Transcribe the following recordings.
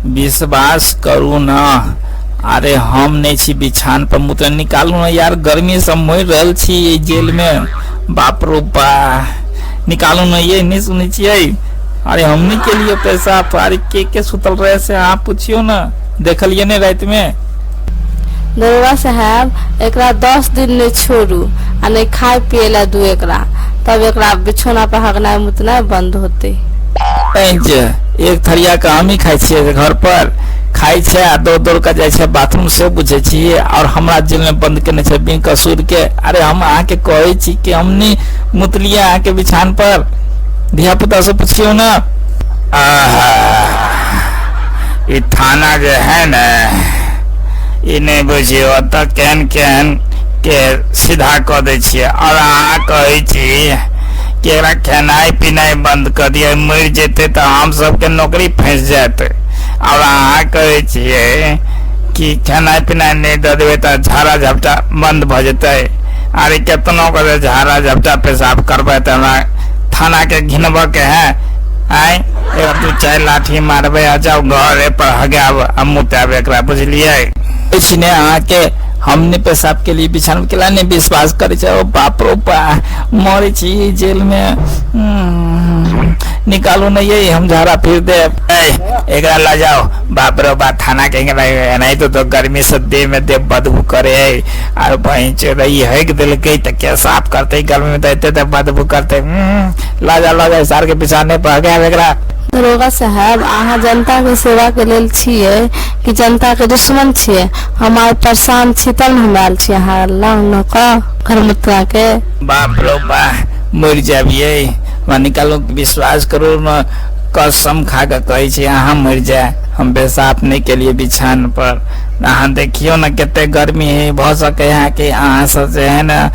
विश्वास करू ना। अरे हम नहीं छी बिछान पर मुतल निकालू ना यार, गर्मी से मर रहल छी जेल में। बाप रो बा, निकालू ना, ये नहीं सुनी छिए। अरे हमने के लिए पैसा अरे के सुतल रहे से आप पूछियो ना, देखलिए ने रात में। दरोगा साहब एकरा 10 दिन ने छोड़ू आ नहीं खाए पिए ला दू एकरा, तब एकरा बिछौना पर हगना मुतना बंद होते। एक थरिया का हम ही खाई छे घर पर, खाई छे आ दौड़ दौड़ के जाए छे बाथरूम से बुझे छिए, और हमरा जेल में बंद करने छे बिन कसूर के। अरे हम आके कहे छी कि हमने मुतलिए आके बिछान पर, धिया पुता से पूछियो ना। ये थाना जो है ना, ये नहीं बुझियो तो केहन केहन के सीधा कह दे छिए, और अहाँ कहे छी कि एकरा खेनाई पिनाई बंद कर दिए, मर जेते तो हम सबके नौकरी फंस जाते। और अहाँ कहे छिए कि खेनाई पिनाई नहीं दे देवे तो झाड़ा झपटा बंद भ जेते। अरे केतनो करे झाड़ा झपटा पेशाब करबे तो हमरा थाना के घिनब के है। आय एक दू चार लाठी मारबे आ जाओ घर पर हगाब आ मुताब एकरा, बुझलिए। इसने आके हमने पेशाब के लिए बिछान के लाने विश्वास करे छे। ओ बाप रो बा, मरे छी जेल में। निकालो नहीं, ये हम झाड़ा फिर दे। एकरा ला जाओ बाप रो बा थाना के, नहीं तो गर्मी से देह में दे बदबू करे। और वहीं रही है दिल के तो क्या साफ करते, गर्मी में देते तो बदबू करते। ला जा सार के बिछाने पर गया एकरा। दरोगा साहब अहाँ जनता के सेवा के लेल छिए कि जनता के दुश्मन छिए? हमारे परेशान छी तब हम आयल छी अहाँ लाउन का घर मुतरा के। बाप रो बा, मर जाबिए, निकालो, विश्वास करो न, कसम खा के कहे छी अहाँ मर जाए, हम पेशाब नहीं के लिए बिछान पर। अहाँ देखियो ना कितने गर्मी है, बहुत सके यहाँ के अहाँ सब जो है ना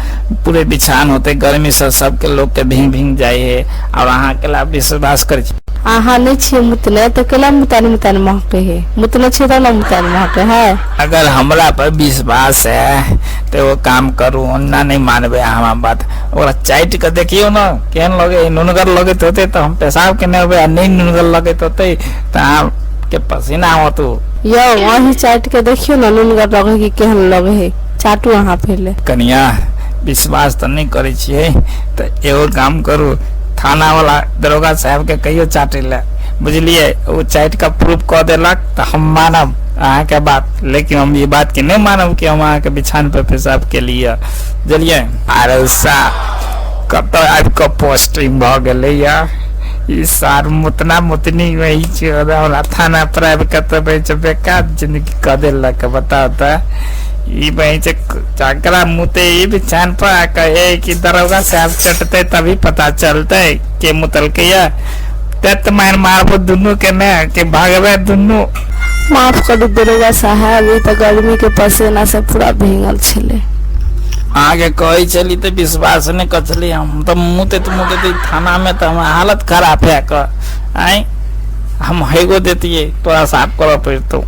पूरे बिछान होते गर्मी से सबके लोग के भींग भींग जाए है, और अहाँ के ला विश्वास कर। अहाँ नहीं छे मुतने तो केला मुतानी महके है, मुतने छे तो ना मुतानी महके है। अगर हमरा पर विश्वास है तो वो काम करू, ना नहीं मानबे हमारा बात। और चाट के देखियो ना केहन लगे, नुनगर लगे होते तो हम पेशाब के नहीं नुनगर लगे होते तो के पसीना हो। तो यो वही चाट के देखियो ना नुनगर लगे कि केहन लगे है, चाटू अहाँ पहले। कनिया विश्वास तो नहीं करे छिए तो एगो काम करू, थाना वाला दरोगा साहब के कहियो चाटे ला, बुझलिए। वो चाट का प्रूफ कह देलक तो हम मानब अहाँ के बात, लेकिन हम ये बात के नहीं मानब कि हम अहाँ के बिछान पे पेशाब के लिए, बुझलिए। अरे कब तो आपका पोस्टिंग भ गए यार, सार मुतना मुतनी वही चीज थाना प्राइवेट करते बेकार जिंदगी कह देलक, बताता चाकरा मुते ये बिछान पर कहे कि दरोगा साहब चटते तभी पता चलते के मुतल के तत मारबो दुनू के न के भागवे दुनू। माफ कर दरोगा साहब, ये तो गर्मी के पसीना से पूरा भींगल छले। आगे कही चली तो विश्वास नहीं कचली, हम तो मुते थाना में तो हमारा हालत खराब है। आई हम हेगो देती है, थोड़ा साफ करो फिर तो।